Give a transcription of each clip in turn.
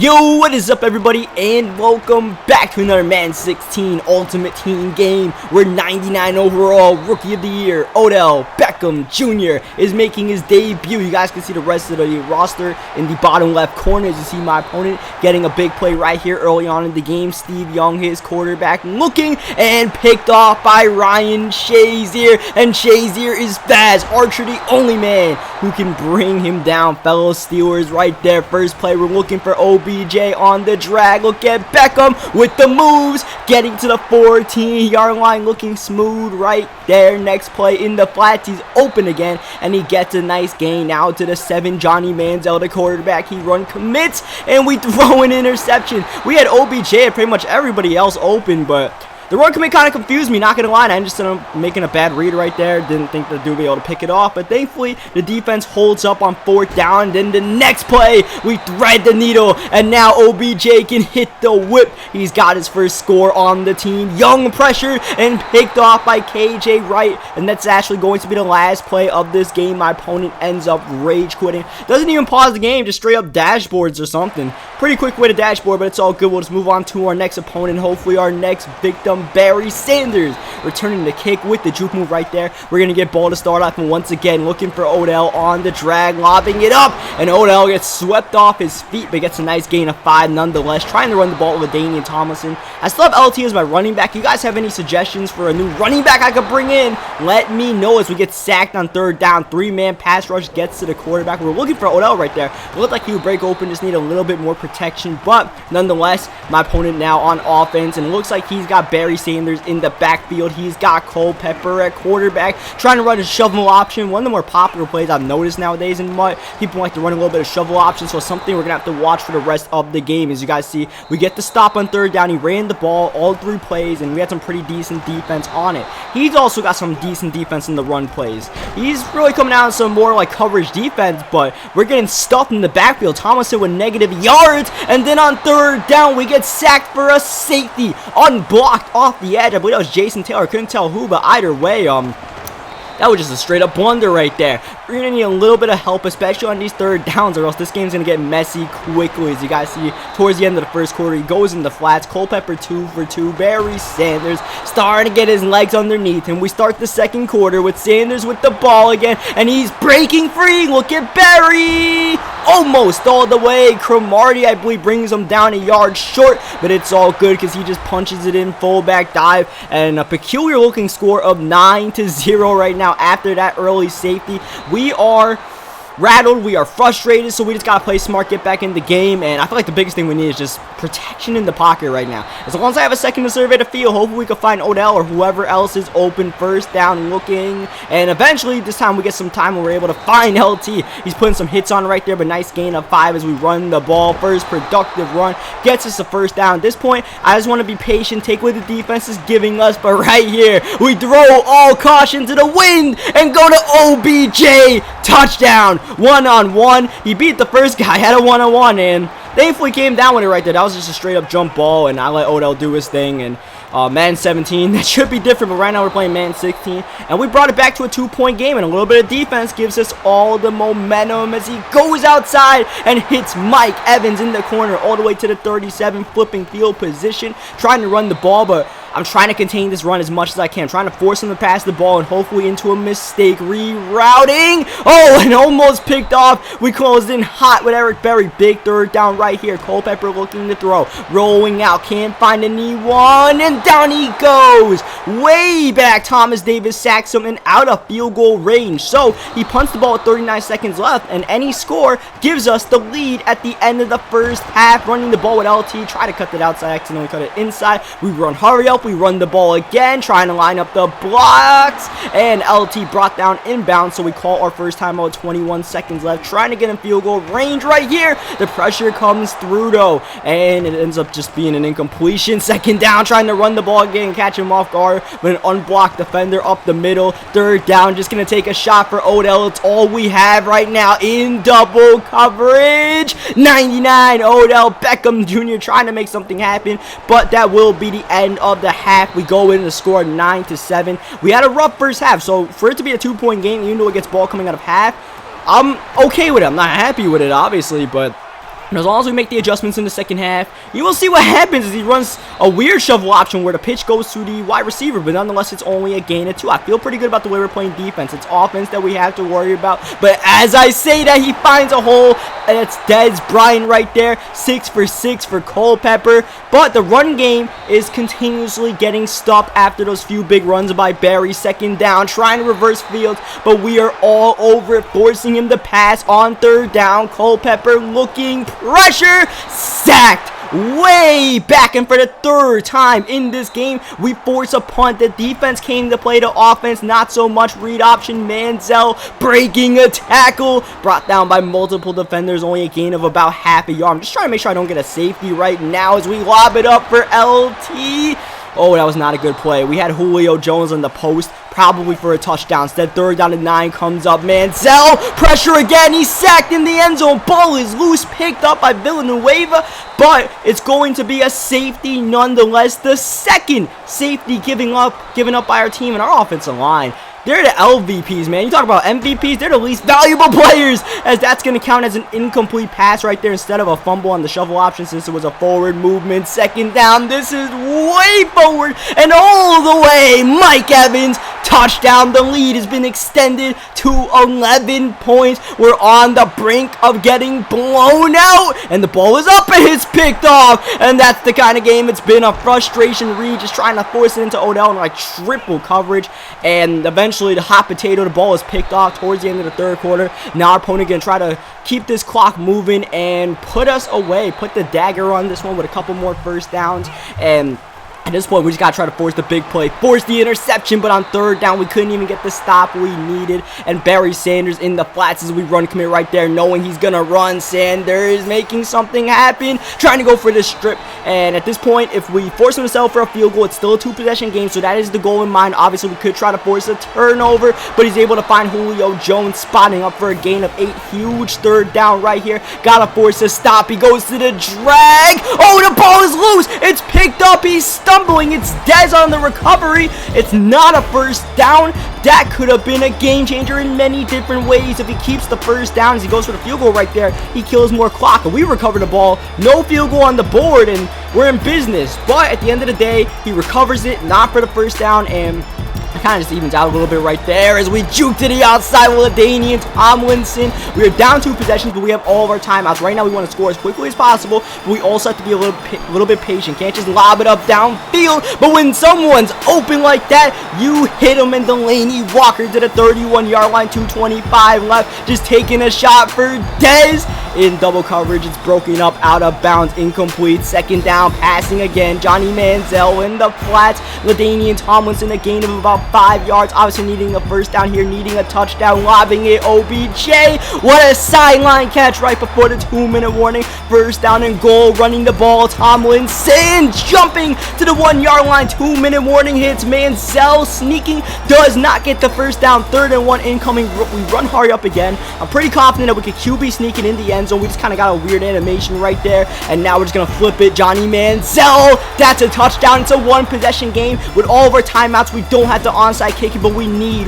Yo, what is up everybody, and welcome back to another Madden 16 Ultimate Team game where 99 overall Rookie of the Year Odell Beckham Jr. is making his debut. You guys can see the rest of the roster in the bottom left corner as you see my opponent getting a big play right here early on in the game. Steve Young, his quarterback, looking and picked off by Ryan Shazier, and Shazier is fast. Archer, the only man who can bring him down. Fellow Steelers right there. First play, we're looking for OBJ on the drag. Look at Beckham with the moves, getting to the 14-yard line, looking smooth right there. Next play in the flats, he's open again, and he gets a nice gain now to the 7. Johnny Manziel, the quarterback, he run commits, and we throw an interception. We had OBJ and pretty much everybody else open, but the run commit kind of confused me, not going to lie. I just ended up making a bad read right there. Didn't think the dude would be able to pick it off. But thankfully, the defense holds up on 4th down. Then the next play, we thread the needle. And now OBJ can hit the whip. He's got his first score on the team. Young pressured and picked off by KJ Wright. And that's actually going to be the last play of this game. My opponent ends up rage quitting. Doesn't even pause the game, just straight up dashboards or something. Pretty quick way to dashboard, but it's all good. We'll just move on to our next opponent. Hopefully our next victim, Barry Sanders, returning the kick with the juke move right there. We're going to get ball to start off, and once again looking for Odell on the drag, lobbing it up, and Odell gets swept off his feet, but gets a nice gain of 5 nonetheless. Trying to run the ball with Damian Tomlinson. I still have LT as my running back. You guys have any suggestions for a new running back I could bring in? Let me know as we get sacked on 3rd down. 3-man pass rush gets to the quarterback. We're looking for Odell right there. It looked like he would break open, just need a little bit more protection, but nonetheless, my opponent now on offense, and it looks like he's got Barry Sanders in the backfield. He's got Culpepper at quarterback, trying to run a shovel option. One of the more popular plays I've noticed nowadays in MUT. People like to run a little bit of shovel option, so something we're going to have to watch for the rest of the game. As you guys see, we get the stop on 3rd down. He ran the ball all 3 plays, and we had some pretty decent defense on it. He's also got some decent defense in the run plays. He's really coming out on some more like coverage defense, but we're getting stuffed in the backfield. Tomlinson with negative yards, and then on 3rd down, we get sacked for a safety, unblocked off the edge. I believe that was Jason Taylor. Couldn't tell who, but either way, that was just a straight up blunder right there. We're going to need a little bit of help, especially on these 3rd downs, or else this game's going to get messy quickly. As you guys see, towards the end of the first quarter, he goes in the flats. Culpepper 2 for 2. Barry Sanders starting to get his legs underneath him. We start the 2nd quarter with Sanders with the ball again, and he's breaking free. Look at Barry. Almost all the way. Cromartie, I believe, brings him down a yard short, but it's all good because he just punches it in, fullback dive, and a peculiar looking score of 9-0 right now after that early safety. We are rattled, we are frustrated, so we just gotta play smart, get back in the game, and I feel like the biggest thing we need is just protection in the pocket right now. As long as I have a second to survey the field, hopefully we can find Odell or whoever else is open. 1st down looking, and eventually this time we get some time and we're able to find LT. He's putting some hits on right there, but nice gain of 5 as we run the ball. First productive run gets us a 1st down. At this point, I just want to be patient, take what the defense is giving us, but right here, we throw all caution to the wind and go to OBJ. Touchdown. 1-on-1. He beat the first guy, had a 1-on-1, and thankfully came down with it right there. That was just a straight up jump ball, and I let Odell do his thing. And Madden 17, that should be different, but right now we're playing Madden 16, and we brought it back to a 2-point game, and a little bit of defense gives us all the momentum as he goes outside and hits Mike Evans in the corner all the way to the 37, flipping field position, trying to run the ball, but I'm trying to contain this run as much as I can. Trying to force him to pass the ball and hopefully into a mistake. Rerouting. Oh, and almost picked off. We closed in hot with Eric Berry. Big 3rd down right here. Culpepper looking to throw. Rolling out. Can't find anyone. And down he goes. Way back. Thomas Davis sacks him and out of field goal range. So he punts the ball with 39 seconds left. And any score gives us the lead at the end of the 1st half. Running the ball with LT. Try to cut it outside. Accidentally cut it inside. We run hurry up. We run the ball again, trying to line up the blocks, and LT brought down inbound, so we call our first timeout. 21 seconds left, trying to get in field goal range right here. The pressure comes through though, and it ends up just being an incompletion. 2nd down, trying to run the ball again, catch him off guard, but an unblocked defender up the middle. 3rd down, just gonna take a shot for Odell. It's all we have right now in double coverage. 99 Odell Beckham Jr. trying to make something happen, but that will be the end of the half. We go in to score 9-7. We had a rough first half, so for it to be a 2-point game, even though it gets ball coming out of half, I'm okay with it. I'm not happy with it, obviously, but And as long as we make the adjustments in the second half, you will see what happens as he runs a weird shovel option where the pitch goes to the wide receiver, but nonetheless, it's only a gain of 2. I feel pretty good about the way we're playing defense. It's offense that we have to worry about. But as I say that, he finds a hole, and it's Dez Bryant right there. 6 for 6 for Culpepper. But the run game is continuously getting stopped after those few big runs by Barry. Second down, trying to reverse field, but we are all over it, forcing him to pass on third down. Culpepper looking, pressure, sacked. Way back, and for the third time in this game, we force a punt. The defense came to play the offense, not so much read option. Manziel breaking a tackle, brought down by multiple defenders, only a gain of about half a yard. I'm just trying to make sure I don't get a safety right now as we lob it up for LT. Oh, that was not a good play. We had Julio Jones on the post, probably for a touchdown. Instead, third down and 9 comes up. Manziel, pressure again. He's sacked in the end zone. Ball is loose, picked up by Villanueva, but it's going to be a safety nonetheless. The second safety given up by our team and our offensive line. They're the LVPs, man. You talk about MVPs, they're the least valuable players, as that's going to count as an incomplete pass right there instead of a fumble on the shovel option since it was a forward movement. Second down, this is way forward and all the way. Mike Evans, touchdown. The lead has been extended to 11 points. We're on the brink of getting blown out, and the ball is up and it's picked off, and that's the kind of game it's been. A frustration read, just trying to force it into Odell in like triple coverage, and eventually the hot potato, the ball is picked off towards the end of the third quarter. Now our opponent going to try to keep this clock moving and put us away, put the dagger on this one with a couple more first downs. And at this point, we just got to try to force the big play, force the interception, but on third down, we couldn't even get the stop we needed. And Barry Sanders in the flats as we run commit right there, knowing he's going to run. Sanders making something happen, trying to go for the strip. And at this point, if we force him to settle for a field goal, it's still a 2-possession game, so that is the goal in mind. Obviously, we could try to force a turnover, but he's able to find Julio Jones spotting up for a gain of 8. Huge third down right here. Got to force a stop. He goes to the drag. Oh, the ball is loose. It's picked up. He's stumbling. It's Dez on the recovery. It's not a first down. That could have been a game changer in many different ways. If he keeps the first down as he goes for the field goal right there, he kills more clock. And we recover the ball. No field goal on the board, and we're in business. But at the end of the day, he recovers it, not for the first down, and it kind of just evens out a little bit right there as we juke to the outside with LaDainian Tomlinson. We are down 2 possessions, but we have all of our timeouts. Right now, we want to score as quickly as possible, but we also have to be a little bit patient. Can't just lob it up downfield, but when someone's open like that, you hit him, and Delaney Walker to the 31-yard line, 2:25 left, just taking a shot for Dez. In double coverage, it's broken up, out of bounds, incomplete. Second down, passing again. Johnny Manziel in the flats. LaDainian Tomlinson, a gain of about 5 yards. Obviously needing a first down here, needing a touchdown, lobbing it. OBJ, what a sideline catch right before the 2-minute warning. First down and goal, running the ball. Tomlinson jumping to the 1-yard line. 2-minute warning hits. Manziel sneaking, does not get the first down. 3rd and 1 incoming. We run hurry up again. I'm pretty confident that we could QB sneaking in the end zone. We just kind of got a weird animation right there, and now we're just going to flip it. Johnny Manziel, that's a touchdown. It's a 1-possession game with all of our timeouts. We don't have to onside kick it, but we need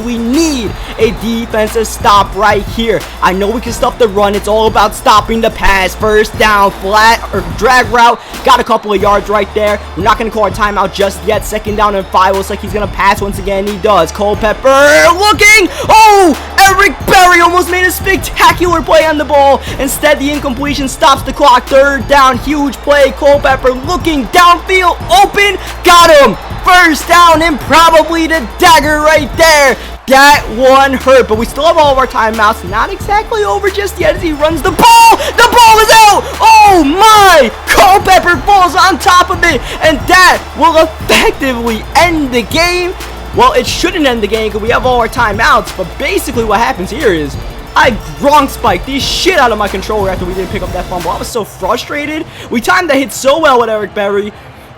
a defensive stop right here. I know we can stop the run. It's all about stopping the pass. First down, flat or drag route. Got a couple of yards right there. We're not going to call our timeout just yet. Second down and 5. Looks like he's going to pass once again. He does. Culpepper looking. Oh, Eric Berry almost made a spectacular play on the ball. Instead, the incompletion stops the clock. Third down, huge play. Culpepper looking downfield, open, got him. First down, and probably the dagger right there. That one hurt, but we still have all of our timeouts. Not exactly over just yet as he runs the ball. The ball is out. Oh my! Culpepper falls on top of it, and that will effectively end the game. Well, it shouldn't end the game because we have all our timeouts, but basically what happens here is I Gronk spiked the shit out of my controller after we didn't pick up that fumble. I was so frustrated. We timed that hit so well with Eric Berry,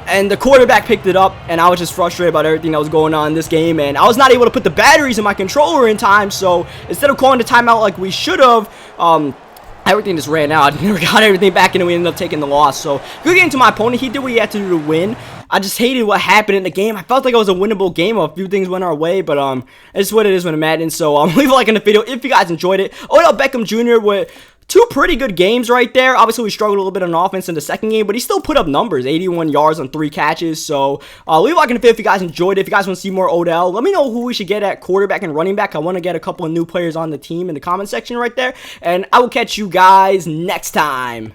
and the quarterback picked it up, and I was just frustrated about everything that was going on in this game, and I was not able to put the batteries in my controller in time, so instead of calling the timeout like we should have, everything just ran out. I never got everything back, and we ended up taking the loss. So, good game to my opponent. He did what he had to do to win. I just hated what happened in the game. I felt like it was a winnable game. A few things went our way, but it's what it is when I'm Madden. So, leave a like on the video if you guys enjoyed it. Odell Beckham Jr. with two pretty good games right there. Obviously, we struggled a little bit on offense in the second game, but he still put up numbers, 81 yards on 3 catches. So leave a like in the video if you guys enjoyed it. If you guys want to see more Odell, let me know who we should get at quarterback and running back. I want to get a couple of new players on the team in the comment section right there. And I will catch you guys next time.